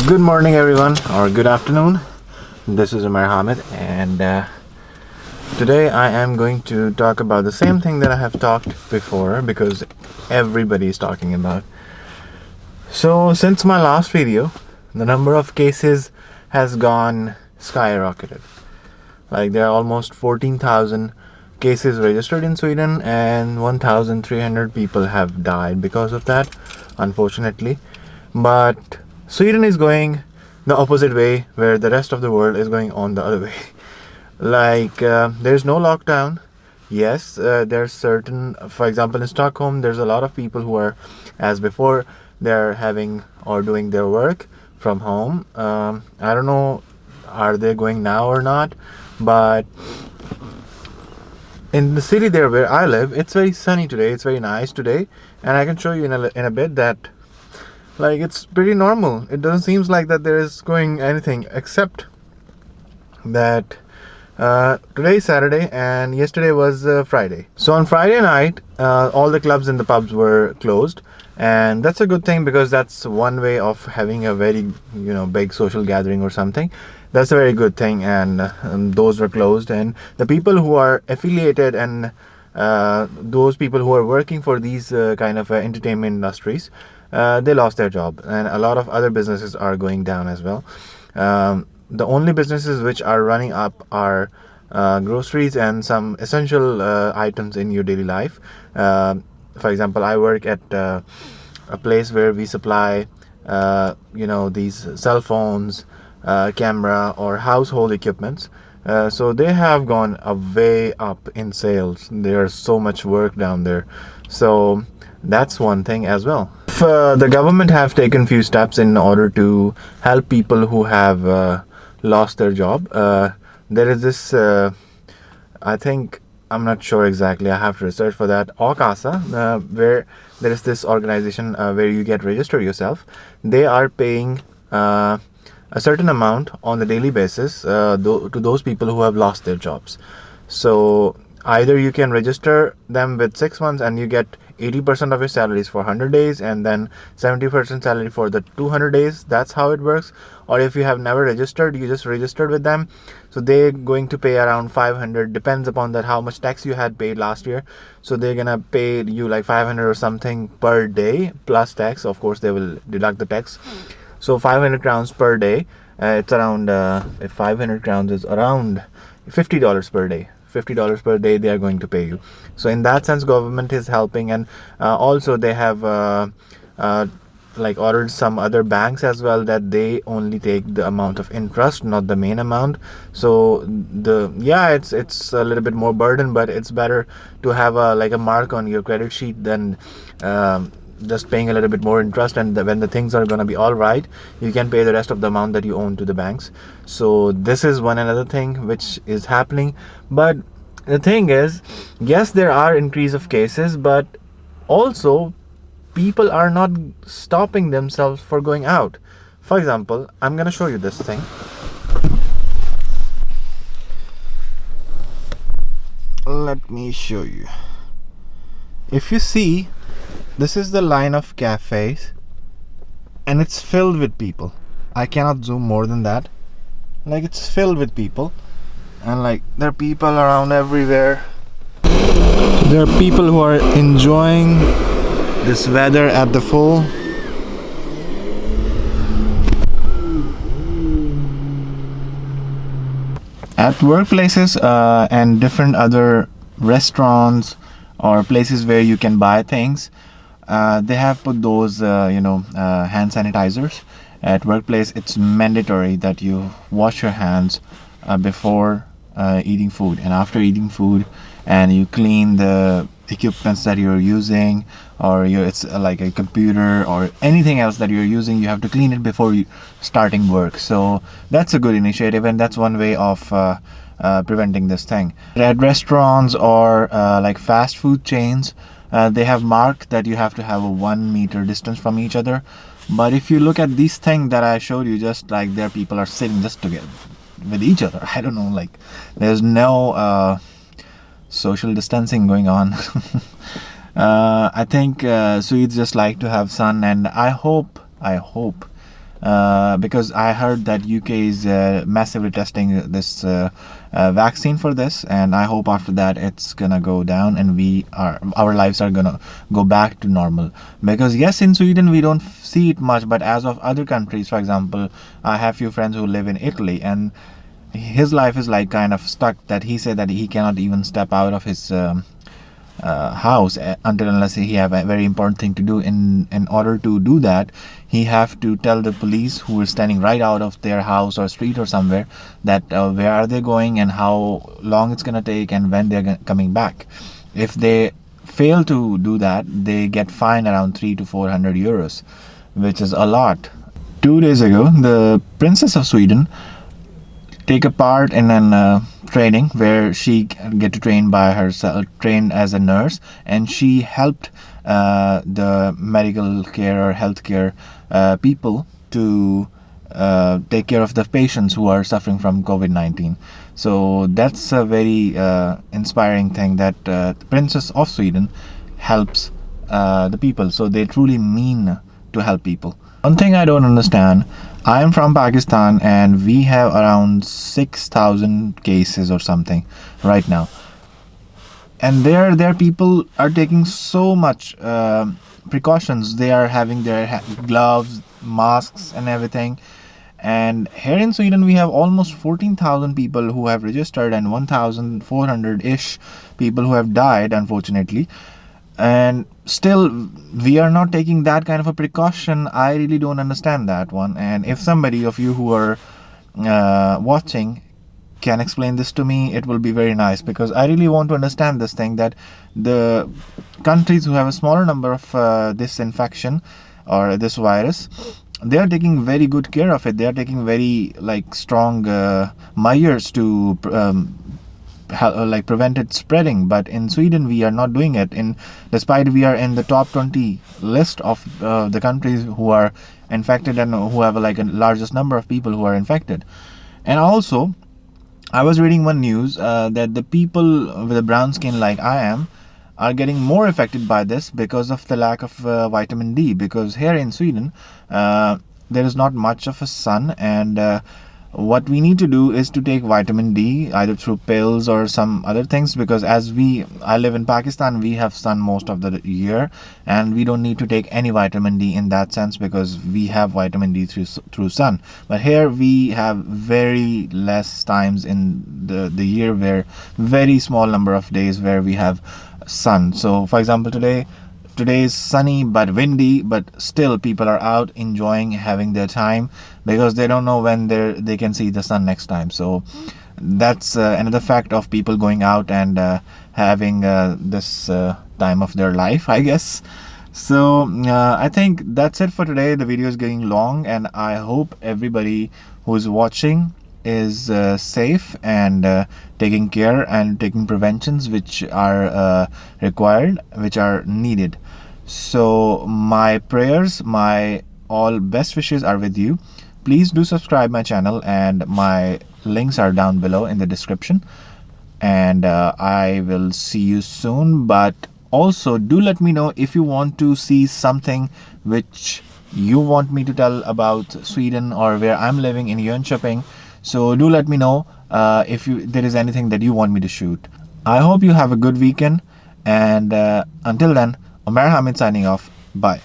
Good morning, everyone, or good afternoon. This is Umar Hamid, and today I am going to talk about the same thing that I have talked before because everybody is talking about. So, since my last video, the number of cases has gone skyrocketed. Like, there are almost 14,000 cases registered in Sweden, and 1,300 people have died because of that, unfortunately. But Sweden is going the opposite way, where the rest of the world is going on the other way. There's no lockdown. Yes, there's certain, for example, in Stockholm, there's a lot of people who are, as before, they're having or doing their work from home. I don't know, are they going now or not? But in the city there where I live, it's very sunny today. It's very nice today, and I can show you in a bit that it's pretty normal. It doesn't seem like that there is going anything except that today is Saturday and yesterday was Friday. So on Friday night, all the clubs and the pubs were closed, and that's a good thing because that's one way of having a very big social gathering or something. That's a very good thing, and those were closed, and the people who are affiliated and those people who are working for these kind of entertainment industries, they lost their job, and a lot of other businesses are going down as well. The only businesses which are running up are groceries and some essential items in your daily life. For example, I work at a place where we supply these cell phones, camera or household equipments. So they have gone way up in sales. There's so much work down there. So that's one thing as well. If, the government have taken few steps in order to help people who have lost their job. There is this, I think, I'm not sure exactly, I have to research for that, A-Kassa, where there is this organization where you get registered yourself. They are paying a certain amount on the daily basis to those people who have lost their jobs. So either you can register them with 6 months and you get 80% of your salaries for 100 days and then 70% salary for the 200 days. That's how it works. Or if you have never registered, you just registered with them, so they're going to pay around 500, depends upon that how much tax you had paid last year. So they're gonna pay you like 500 or something per day plus tax. Of course they will deduct the tax. So 500 crowns per day, it's around if 500 crowns is around $50 per day. $50 per day they are going to pay you. So in that sense, government is helping, and also they have ordered some other banks as well that they only take the amount of interest, not the main amount. So it's a little bit more burden, but it's better to have a mark on your credit sheet than just paying a little bit more interest, and when the things are going to be all right, you can pay the rest of the amount that you own to the banks. So this is one another thing which is happening. But the thing is, yes, there are increase of cases, but also people are not stopping themselves for going out. For example, I'm going to show you this thing. Let me show you. If you see, this is the line of cafes, and it's filled with people. I cannot zoom more than that. It's filled with people, and there are people around everywhere. There are people who are enjoying this weather at the full. At workplaces and different other restaurants or places where you can buy things, they have put those hand sanitizers. At workplace, it's mandatory that you wash your hands before eating food and after eating food, and you clean the equipments that you're using, or it's like a computer or anything else that you're using. You have to clean it before you starting work. So that's a good initiative, and that's one way of preventing this thing. At restaurants or fast food chains, they have marked that you have to have a 1 meter distance from each other. But if you look at these things that I showed you, just there people are sitting just together with each other. I don't know, there's no social distancing going on. I think Swedes just like to have sun, and I hope because I heard that UK is massively testing this vaccine for this, and I hope after that it's gonna go down and our lives are gonna go back to normal. Because yes, in Sweden we don't see it much, but as of other countries, for example, I have few friends who live in Italy, and his life is like kind of stuck, that he said that he cannot even step out of his house until unless he have a very important thing to do. In order to do that, he have to tell the police who is standing right out of their house or street or somewhere that where are they going and how long it's gonna take and when they're coming back. If they fail to do that, they get fined around 300 to 400 euros, which is a lot. 2 days ago, the Princess of Sweden take a part in an training where she get to train by herself, train as a nurse, and she helped the medical care or healthcare people to take care of the patients who are suffering from COVID-19. So that's a very inspiring thing, that the Princess of Sweden helps the people. So they truly mean to help people. One thing I don't understand, I am from Pakistan and we have around 6,000 cases or something right now. And there people are taking so much precautions. They are having their gloves, masks and everything. And here in Sweden we have almost 14,000 people who have registered and 1,400-ish people who have died, unfortunately. And still we are not taking that kind of a precaution. I really don't understand that one. And if somebody of you who are watching can explain this to me, it will be very nice, because I really want to understand this thing, that the countries who have a smaller number of this infection or this virus, they are taking very good care of it. They are taking very like strong measures to prevent it spreading. But in Sweden we are not doing it, despite we are in the top 20 list of the countries who are infected and who have like a largest number of people who are infected. And also I was reading one news that the people with a brown skin like I am are getting more affected by this because of the lack of vitamin D, because here in Sweden there is not much of a sun, and what we need to do is to take vitamin D either through pills or some other things, because I live in Pakistan, we have sun most of the year and we don't need to take any vitamin D in that sense, because we have vitamin D through sun. But here we have very less times in the year, where very small number of days where we have sun. So for example, today is sunny but windy, but still people are out enjoying, having their time, because they don't know when they can see the sun next time. So that's another fact of people going out and having this time of their life, I guess. So I think that's it for today. The video is getting long, and I hope everybody who's watching is safe and taking care and taking preventions which are required, which are needed. So my prayers, my all best wishes are with you. Please do subscribe my channel, and my links are down below in the description, and I will see you soon. But also do let me know if you want to see something which you want me to tell about Sweden or where I'm living in Jönköping. So do let me know if there is anything that you want me to shoot. I hope you have a good weekend, and until then, Omer Hamid signing off. Bye.